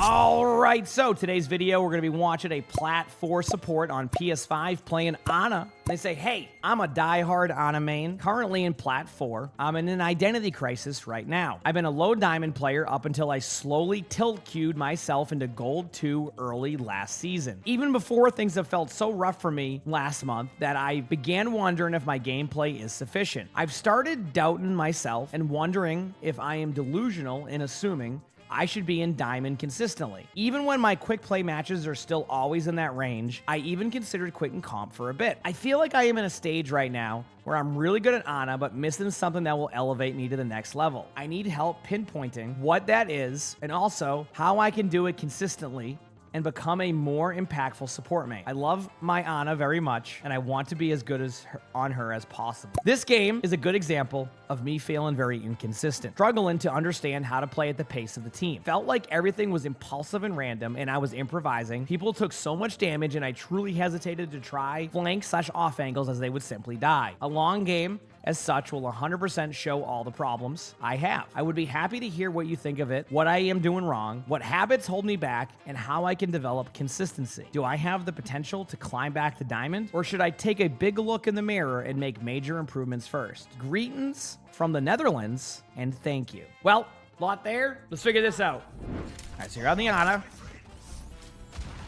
All right, so today's video, we're going to be watching a Plat 4 support on PS5 playing Ana. They say, hey, I'm a diehard Ana main, currently in Plat 4. I'm in an identity crisis right now. I've been a low diamond player up until I slowly tilt queued myself into gold 2 early last season. Even before things have felt so rough for me last month that I began wondering if my gameplay is sufficient. I've started doubting myself and wondering if I am delusional in assuming I should be in diamond consistently. Even when my quick play matches are still always in that range, I even considered quitting comp for a bit. I feel like I am in a stage right now where I'm really good at Ana, but missing something that will elevate me to the next level. I need help pinpointing what that is, and also how I can do it consistently and become a more impactful support main. I love my Ana very much, and I want to be as good on her as possible. This game is a good example of me feeling very inconsistent, struggling to understand how to play at the pace of the team. Felt like everything was impulsive and random, and I was improvising. People took so much damage, and I truly hesitated to try flank/off angles as they would simply die. A long game as such will 100% show all the problems I have. I would be happy to hear what you think of it, what I am doing wrong, what habits hold me back, and how I can develop consistency. Do I have the potential to climb back to diamond, or should I take a big look in the mirror and make major improvements first? Greetings from the Netherlands, and thank you. Well, lot there. Let's figure this out. All right, so you're on the Ana.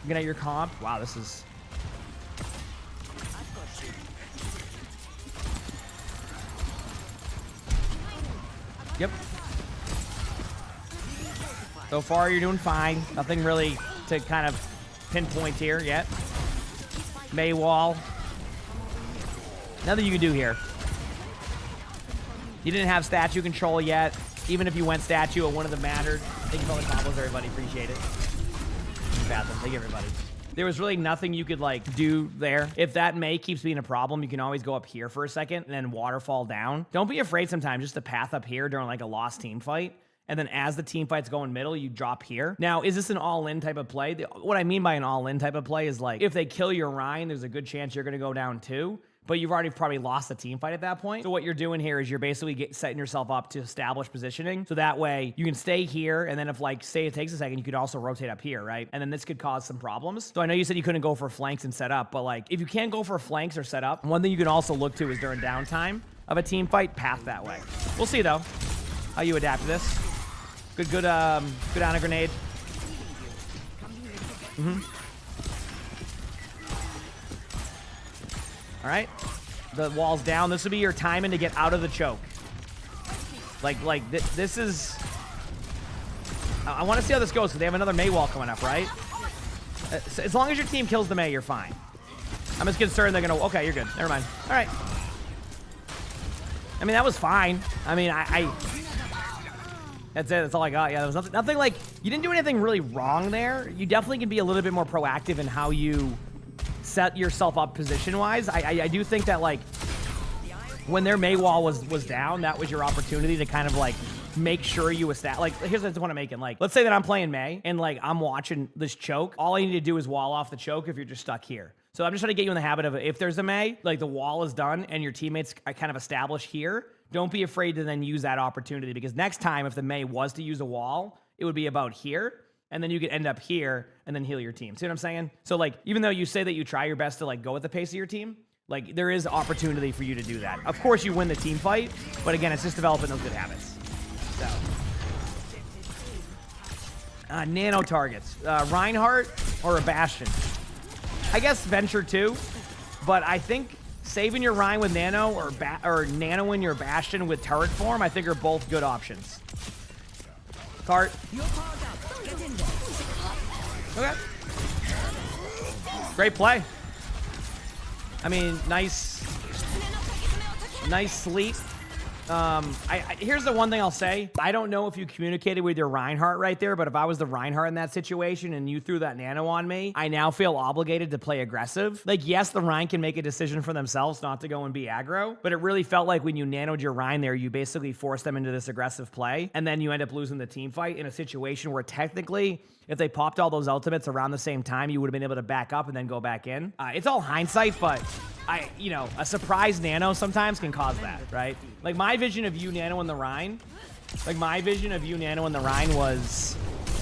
Looking at your comp. Wow, this is... Yep. So far, you're doing fine. Nothing really to kind of pinpoint here yet. May wall. Nothing you can do here. You didn't have statue control yet. Even if you went statue, it wouldn't have mattered. Thank you for all the combos, everybody. Appreciate it. Bathroom. Thank you, everybody. There was really nothing you could, like, do there. If that May keeps being a problem, you can always go up here for a second and then waterfall down. Don't be afraid sometimes just to path up here during, like, a lost team fight. And then as the team fight's going middle, you drop here. Now, is this an all-in type of play? What I mean by an all-in type of play is, like, if they kill your Rhine, there's a good chance you're going to go down too. But you've already probably lost the team fight at that point. So what you're doing here is you're basically setting yourself up to establish positioning. So that way you can stay here. And then if, like, say it takes a second, you could also rotate up here, right? And then this could cause some problems. So I know you said you couldn't go for flanks and set up, but, like, if you can't go for flanks or set up, one thing you can also look to is during downtime of a team fight, path that way. We'll see though how you adapt to this. Good Ana grenade. All right, the wall's down. This will be your timing to get out of the choke. This is... I want to see how this goes, because they have another May wall coming up, right? As long as your team kills the May, you're fine. I'm just concerned they're going to... Okay, you're good. Never mind. All right. I mean, that was fine. I mean, that's it. That's all I got. Yeah, there was nothing like... You didn't do anything really wrong there. You definitely can be a little bit more proactive in how you set yourself up position-wise. I do think that, like, when their May wall was down, that was your opportunity to kind of, like, make sure you establish. Like, here's what I'm making. Like, let's say that I'm playing May, and, like, I'm watching this choke. All I need to do is wall off the choke if you're just stuck here. So I'm just trying to get you in the habit of, if there's a May, like, the wall is done, and your teammates are kind of established here, don't be afraid to then use that opportunity, because next time, if the May was to use a wall, it would be about here. And then you could end up here and then heal your team. See what I'm saying? So, like, even though you say that you try your best to, like, go at the pace of your team, like, there is opportunity for you to do that. Of course, you win the team fight, but again, it's just developing those good habits. So, Nano targets. Reinhardt or a Bastion? I guess Venture too, but I think saving your Rhine with Nano or nanoing your Bastion with turret form, I think are both good options. Cart. Okay. Great play. I mean, nice sleep. Here's the one thing I'll say. I don't know if you communicated with your Reinhardt right there, but if I was the Reinhardt in that situation and you threw that Nano on me, I now feel obligated to play aggressive. Like, yes, the Rein can make a decision for themselves not to go and be aggro, but it really felt like when you nanoed your Rein there, you basically forced them into this aggressive play, and then you end up losing the team fight in a situation where technically, if they popped all those ultimates around the same time, you would have been able to back up and then go back in. It's all hindsight, but a surprise Nano sometimes can cause that, right? Like, my vision of you Nano in the Rhine, was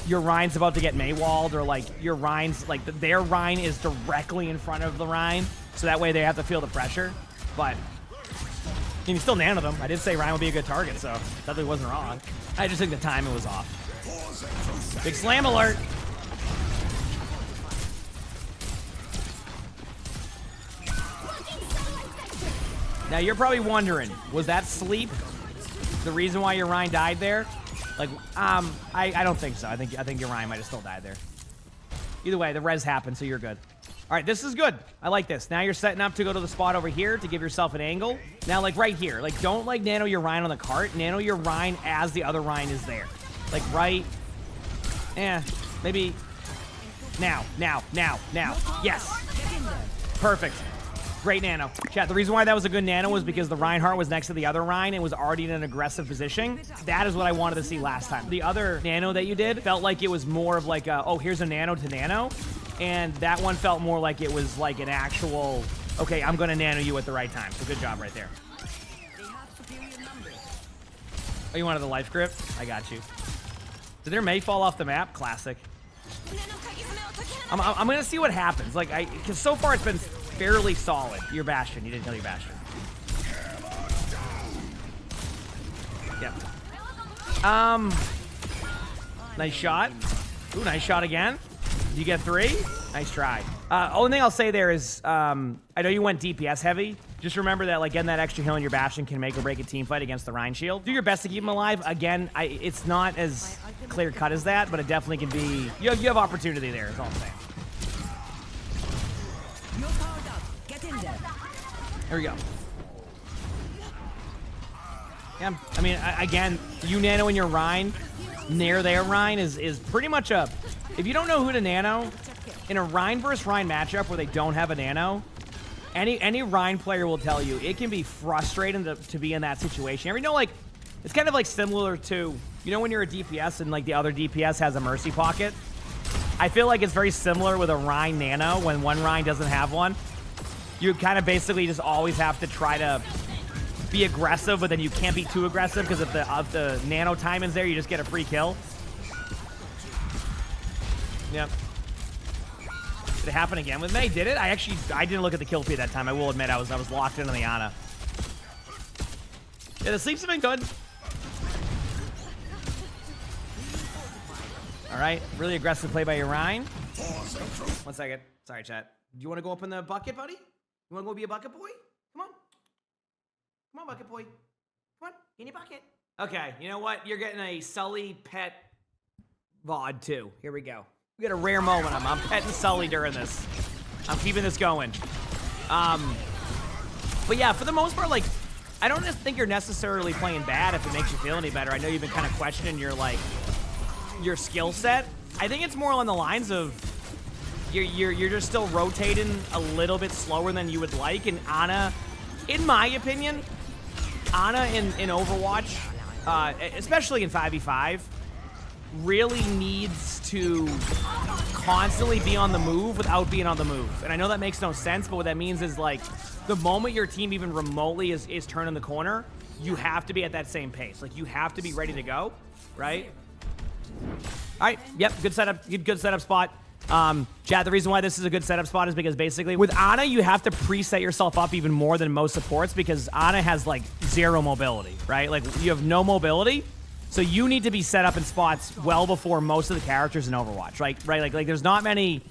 your Rhine's about to get Maywalled, or like your Rhine's, like their Rhine is directly in front of the Rhine, so that way they have to feel the pressure. But you can still nano them. I did say Rhine would be a good target, so definitely wasn't wrong. I just think the timing was off. Big slam alert. Now you're probably wondering, was that sleep the reason why your Rhine died there? Like, I don't think so. I think your Rhine might have still died there. Either way, the res happened, so you're good. All right, this is good. I like this. Now you're setting up to go to the spot over here to give yourself an angle. Now, like right here, like don't like nano your Rhine on the cart. Nano your Rhine as the other Rhine is there. Like right, maybe now. Yes, perfect. Great nano. Chat, the reason why that was a good nano was because the Reinhardt was next to the other Rhine and was already in an aggressive position. That is what I wanted to see last time. The other nano that you did felt like it was more of like a, oh, here's a nano to nano. And that one felt more like it was like an actual, okay, I'm going to nano you at the right time. So good job right there. Oh, you wanted the life grip? I got you. Did their May fall off the map? Classic. I'm going to see what happens. Like, because so far it's been fairly solid. Your Bastion. You didn't kill your Bastion. Yep. Nice shot. Ooh, nice shot again. Did you get 3? Nice try. Only thing I'll say there is, I know you went DPS heavy. Just remember that, like, getting that extra heal in your Bastion can make or break a team fight against the Rhine shield. Do your best to keep him alive. Again, it's not as clear cut as that, but it definitely can be. You have opportunity there. Is all I'm saying. Here we go. Yeah, I mean, again, you nano in your Rhine near their Rhine is pretty much a. If you don't know who to nano, in a Rhine versus Rhine matchup where they don't have a nano, any Rhine player will tell you it can be frustrating to be in that situation. You know, like, it's kind of like similar to, you know, when you're a DPS and like the other DPS has a mercy pocket. I feel like it's very similar with a Rhine nano when one Rhine doesn't have one. You kind of basically just always have to try to be aggressive, but then you can't be too aggressive because if the nano time is there, you just get a free kill. Yep. Did it happen again with me? Did it? I didn't look at the kill feed that time. I will admit I was locked into the Ana. Yeah, the sleeps have been good. All right, really aggressive play by your Rhine. 1 second. Sorry, chat. Do you want to go up in the bucket, buddy? You want to go be a bucket boy? Come on. Come on, bucket boy. Come on, in your bucket. Okay, you know what? You're getting a Sully pet VOD too. Here we go. We got a rare moment. I'm petting Sully during this. I'm keeping this going. But yeah, for the most part, like, I don't just think you're necessarily playing bad if it makes you feel any better. I know you've been kind of questioning your, like, your skill set. I think it's more along the lines of you're just still rotating a little bit slower than you would like. And Ana, in my opinion, Ana in Overwatch, especially in 5v5, really needs to constantly be on the move without being on the move. And I know that makes no sense, but what that means is, like, the moment your team even remotely is turning the corner, you have to be at that same pace. Like, you have to be ready to go, right? All right, yep, good setup, good setup spot. Chat, the reason why this is a good setup spot is because basically with Ana, you have to preset yourself up even more than most supports because Ana has, like, 0 mobility, right? Like, you have no mobility. So you need to be set up in spots well before most of the characters in Overwatch, right? Like there's not many.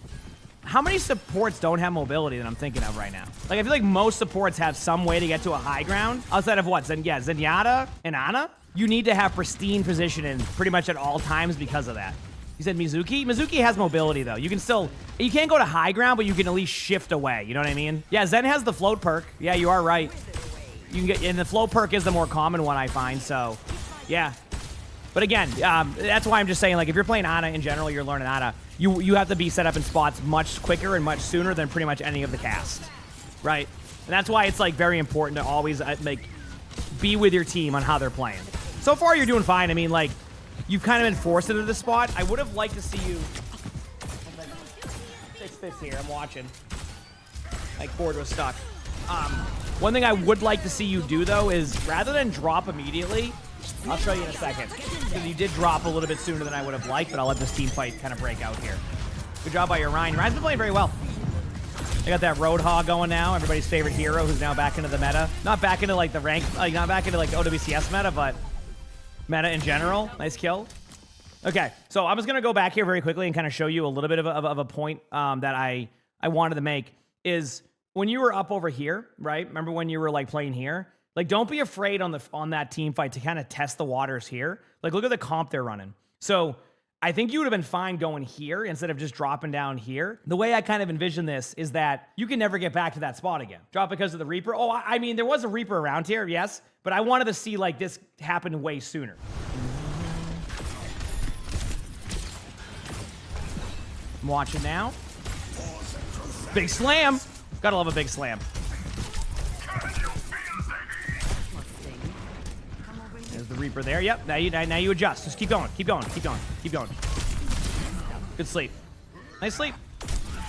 How many supports don't have mobility that I'm thinking of right now? Like, I feel like most supports have some way to get to a high ground outside of what? Zenyatta and Ana. You need to have pristine positioning pretty much at all times because of that. You said Mizuki? Mizuki has mobility though. You can't go to high ground, but you can at least shift away. You know what I mean? Yeah, Zen has the float perk. Yeah, you are right. You can get, and the float perk is the more common one I find. So, yeah. But again, that's why I'm just saying, like, if you're playing Ana in general, you're learning Ana, you have to be set up in spots much quicker and much sooner than pretty much any of the cast, right? And that's why it's, like, very important to always, like, be with your team on how they're playing. So far, you're doing fine. I mean, like, you've kind of been forced into this spot. I would have liked to see you fix this here. I'm watching. Like, board was stuck. One thing I would like to see you do, though, is rather than drop immediately, I'll show you in a second. Because you did drop a little bit sooner than I would have liked, but I'll let this team fight kind of break out here. Good job by your Ryan. Ryan's been playing very well. I got that Roadhog going now, everybody's favorite hero who's now back into the meta. Not back into like the rank, like not back into like OWCS meta, but meta in general. Nice kill. Okay, so I'm just gonna go back here very quickly and kind of show you a little bit of a point that I wanted to make is when you were up over here, right? Remember when you were like playing here? Like don't be afraid on that team fight to kind of test the waters here. Like look at the comp they're running. So I think you would have been fine going here instead of just dropping down here. The way I kind of envision this is that you can never get back to that spot again. Drop because of the Reaper. Oh, I mean, there was a Reaper around here, yes, but I wanted to see like this happen way sooner. I'm watching now. Big slam. Gotta love a big slam. There's the Reaper there. Yep. Now you adjust. Just keep going. Keep going. Keep going. Keep going. Good sleep. Nice sleep.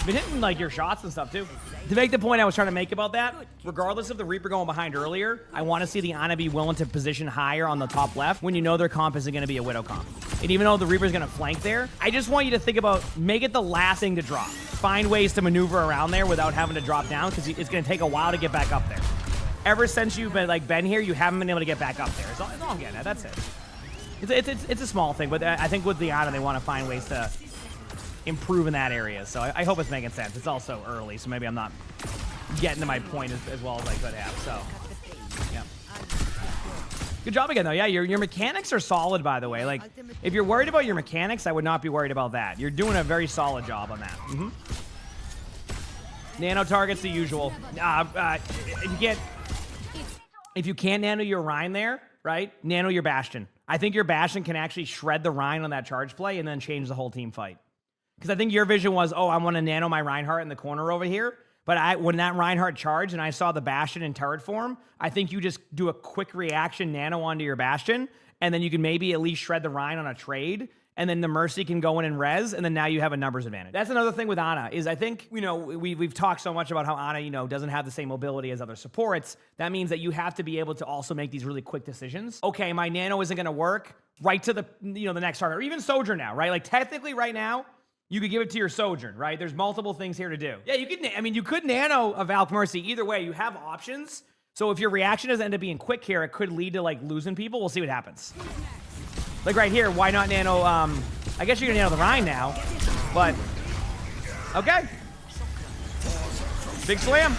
Been hitting like your shots and stuff too. To make the point I was trying to make about that, regardless of the Reaper going behind earlier, I want to see the Ana be willing to position higher on the top left when you know their comp isn't going to be a Widow comp. And even though the Reaper's going to flank there, I just want you to think about, make it the last thing to drop. Find ways to maneuver around there without having to drop down because it's going to take a while to get back up there. Ever since you've been here, you haven't been able to get back up there. That's all I'm getting at. That's it. It's a small thing, but I think with the Ana, they want to find ways to improve in that area. So I hope it's making sense. It's also early, so maybe I'm not getting to my point as well as I could have. So, yeah. Good job again, though. Yeah, your mechanics are solid, by the way. Like, if you're worried about your mechanics, I would not be worried about that. You're doing a very solid job on that. Nano targets the usual. If you can't nano your Rhine there, right? Nano your Bastion. I think your Bastion can actually shred the Rhine on that charge play and then change the whole team fight. Because I think your vision was, oh, I want to nano my Reinhardt in the corner over here. But when that Reinhardt charged and I saw the Bastion in turret form, I think you just do a quick reaction nano onto your Bastion, and then you can maybe at least shred the Rhine on a trade, and then the Mercy can go in and res, and then now you have a numbers advantage. That's another thing with Ana, is I think, we've talked so much about how Ana, doesn't have the same mobility as other supports. That means that you have to be able to also make these really quick decisions. Okay, my nano isn't going to work, right to the, the next target, or even Sojourn now, right? Like, technically right now, you could give it to your Sojourn, right? There's multiple things here to do. Yeah, you could nano a Valk Mercy. Either way, you have options. So if your reaction doesn't end up being quick here, it could lead to, like, losing people. We'll see what happens. Like right here, why not nano, I guess you're gonna nano the Rhine now, but, okay. Big slam.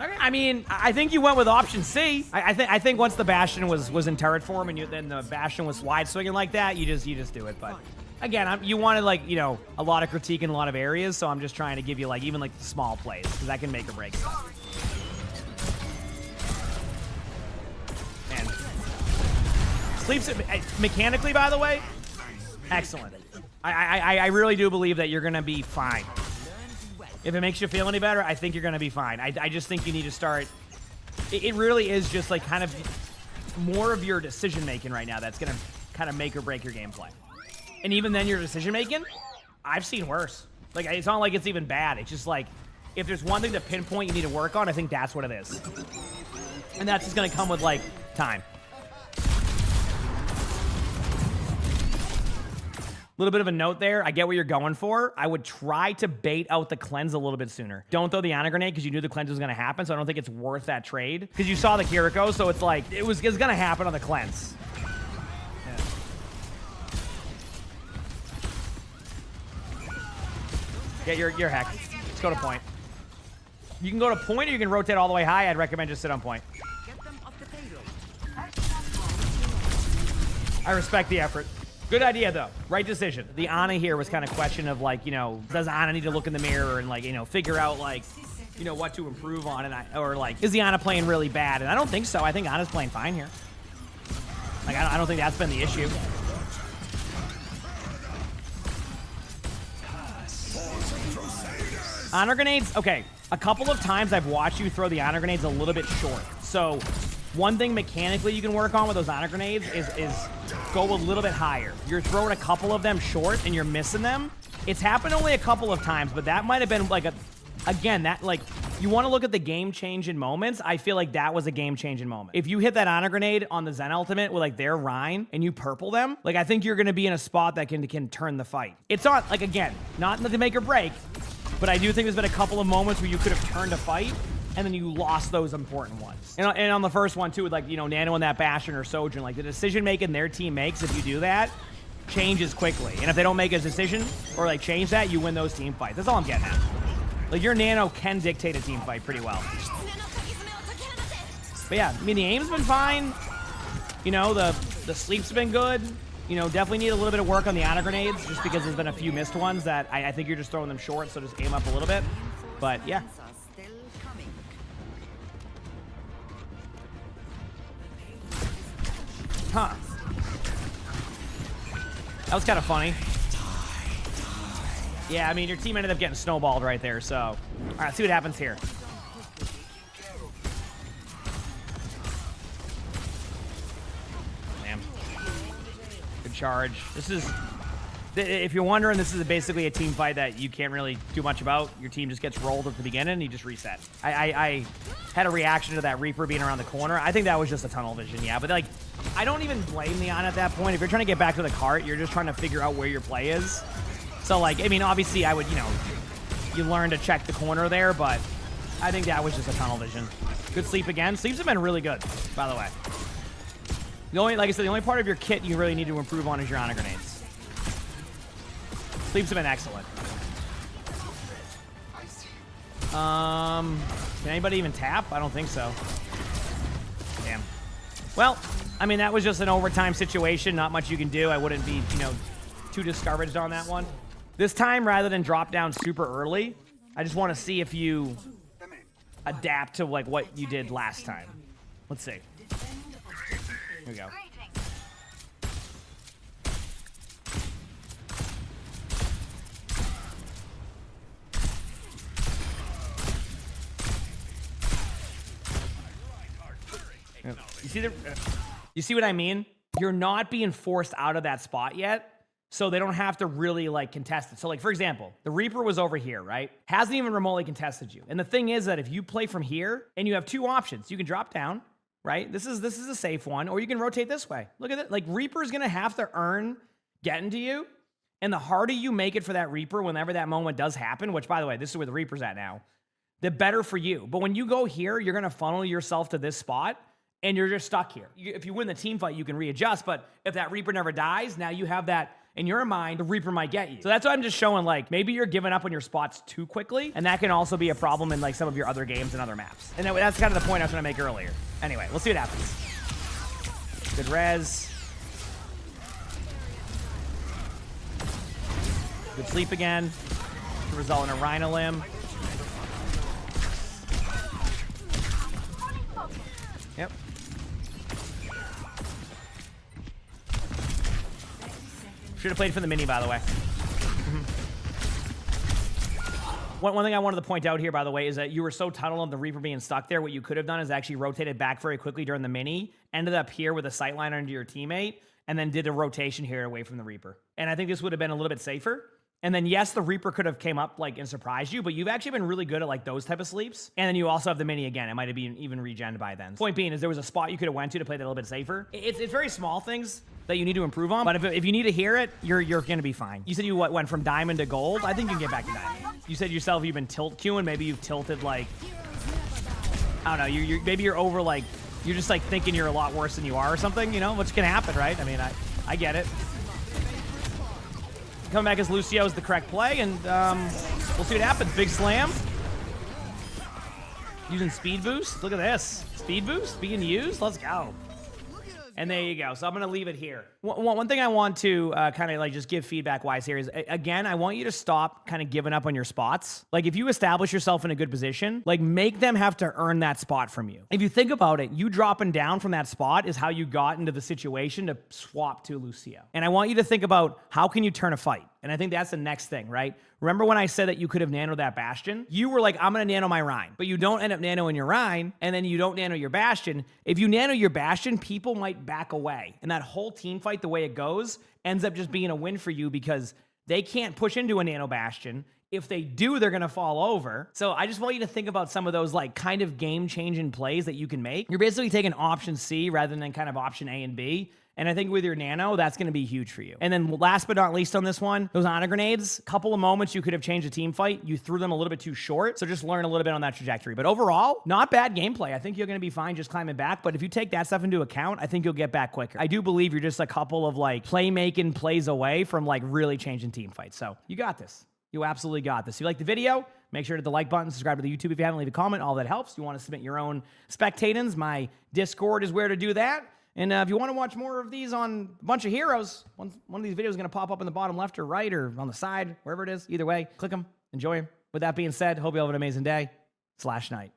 Okay, I mean, I think you went with option C. I think once the Bastion was in turret form and then the Bastion was wide swinging like that, you just do it. But again, you wanted a lot of critique in a lot of areas, so I'm just trying to give you even the small plays because that can make or break stuff. Man, sleeps mechanically, by the way, excellent. I really do believe that you're gonna be fine. If it makes you feel any better, I think you're going to be fine. I just think you need to start... It really is just kind of more of your decision-making right now that's going to kind of make or break your gameplay. And even then, your decision-making, I've seen worse. It's not like it's even bad. It's just if there's one thing to pinpoint you need to work on, I think that's what it is. And that's just going to come with, time. Little bit of a note there. I get what you're going for. I would try to bait out the cleanse a little bit sooner. Don't throw the Ana grenade because you knew the cleanse was going to happen, so I don't think it's worth that trade. Because you saw the Kiriko, so it's it was going to happen on the cleanse. Yeah. You're heck. Let's go to point. You can go to point or you can rotate all the way high. I'd recommend just sit on point. I respect the effort. Good idea, though. Right decision. The Ana here was kind of question of, does Ana need to look in the mirror and, figure out, what to improve on? Is the Ana playing really bad? And I don't think so. I think Ana's playing fine here. I don't think that's been the issue. Honor grenades? Okay. A couple of times I've watched you throw the honor grenades a little bit short. So one thing mechanically you can work on with those honor grenades is go a little bit higher. You're throwing a couple of them short and you're missing them. It's happened only a couple of times, but that might have been you want to look at the game-changing moments. I feel like that was a game-changing moment. If you hit that Ana grenade on the Zen ultimate with like their Rhine and you purple them, like I think you're going to be in a spot that can turn the fight. It's not, like, again, not to make or break, but I do think there's been a couple of moments where you could have turned a fight and then you lost those important ones. And on the first one too, with like, you know, Nano and that Bastion or Sojourn, like the decision making their team makes, if you do that, changes quickly. And if they don't make a decision or like change that, you win those team fights. That's all I'm getting at. Like your Nano can dictate a team fight pretty well. But yeah, I mean, the aim's been fine. You know, the sleep's been good. You know, definitely need a little bit of work on the Ana grenades just because there's been a few missed ones that I think you're just throwing them short, so just aim up a little bit. But yeah. Huh. That was kind of funny. Yeah, I mean, your team ended up getting snowballed right there, so. All right, let's see what happens here. Damn. Good charge. This is, if you're wondering, this is basically a team fight that you can't really do much about. Your team just gets rolled at the beginning and you just reset. I had a reaction to that Reaper being around the corner. I think that was just a tunnel vision, yeah. But like, I don't even blame the Ana at that point. If you're trying to get back to the cart, you're just trying to figure out where your play is. So like, I mean, obviously I would, you know, you learn to check the corner there, but I think that was just a tunnel vision. Good sleep again. Sleeps have been really good, by the way. The only, like I said, the only part of your kit you really need to improve on is your Ana grenades. Sleeps have been excellent. Can anybody even tap? I don't think so. Damn. Well, I mean, that was just an overtime situation. Not much you can do. I wouldn't be, you know, too discouraged on that one. This time, rather than drop down super early, I just want to see if you adapt to like what you did last time. Let's see. Here we go. You see what I mean? You're not being forced out of that spot yet, so they don't have to really like contest it. So like, for example, the Reaper was over here, right? Hasn't even remotely contested you. And the thing is that if you play from here and you have two options, you can drop down, right? This is a safe one, or you can rotate this way. Look at it. Like Reaper's gonna have to earn getting to you. And the harder you make it for that Reaper whenever that moment does happen, which by the way, this is where the Reaper's at now, the better for you. But when you go here, you're gonna funnel yourself to this spot and you're just stuck here. If you win the team fight, you can readjust, but if that Reaper never dies, now you have that in your mind, the Reaper might get you. So that's why I'm just showing, like, maybe you're giving up on your spots too quickly, and that can also be a problem in, like, some of your other games and other maps. And that's kind of the point I was trying to make earlier. Anyway, we'll see what happens. Good res. Good sleep again. To result in a Rhino limb. Yep. Should have played for the mini, by the way. One thing I wanted to point out here, by the way, is that you were so tunneled on the Reaper being stuck there. What you could have done is actually rotated back very quickly during the mini, ended up here with a sightline under your teammate, and then did a rotation here away from the Reaper. And I think this would have been a little bit safer. And then, yes, the Reaper could have came up like and surprised you, but you've actually been really good at like those type of sleeps. And then you also have the mini again. It might have been even regened by then. Point being is there was a spot you could have went to play that a little bit safer. It's very small things that you need to improve on, but if you need to hear it, you're going to be fine. You said you went from diamond to gold. I think you can get back to diamond. You said yourself you've been tilt queuing. Maybe you've tilted like, I don't know. Maybe you're over like, you're just like thinking you're a lot worse than you are or something, you know, which can happen, right? I mean, I get it. Coming back as Lucio is the correct play, and we'll see what happens. Big slam. Using speed boost. Look at this. Speed boost being used. Let's go. And there you go. So I'm going to leave it here. One thing I want to kind of like just give feedback wise here is, again, I want you to stop kind of giving up on your spots. Like if you establish yourself in a good position, like make them have to earn that spot from you. If you think about it, you dropping down from that spot is how you got into the situation to swap to Lucio. And I want you to think about how can you turn a fight? And I think that's the next thing, right? Remember when I said that you could have nanoed that Bastion? You were like, I'm going to nano my Rhine. But you don't end up nanoing your Rhine, and then you don't nano your Bastion. If you nano your Bastion, people might back away. And that whole team fight, the way it goes, ends up just being a win for you because They can't push into a Nano Bastion. If they do, they're going to fall over. So I just want you to think about some of those like kind of game-changing plays that you can make. You're basically taking option C rather than kind of option A and B. And I think with your Nano, that's going to be huge for you. And then last but not least on this one, those Ana grenades, a couple of moments you could have changed the team fight. You threw them a little bit too short. So just learn a little bit on that trajectory. But overall, not bad gameplay. I think you're going to be fine just climbing back. But if you take that stuff into account, I think you'll get back quicker. I do believe you're just a couple of like playmaking plays away from like really changing team fights. So you got this. You absolutely got this. If you like the video, make sure to hit the like button, subscribe to the YouTube if you haven't, leave a comment. All that helps. You want to submit your own spectatings, my Discord is where to do that. And if you want to watch more of these on a bunch of heroes, one of these videos is going to pop up in the bottom left or right or on the side, wherever it is. Either way, click them, enjoy them. With that being said, hope you all have an amazing day / night.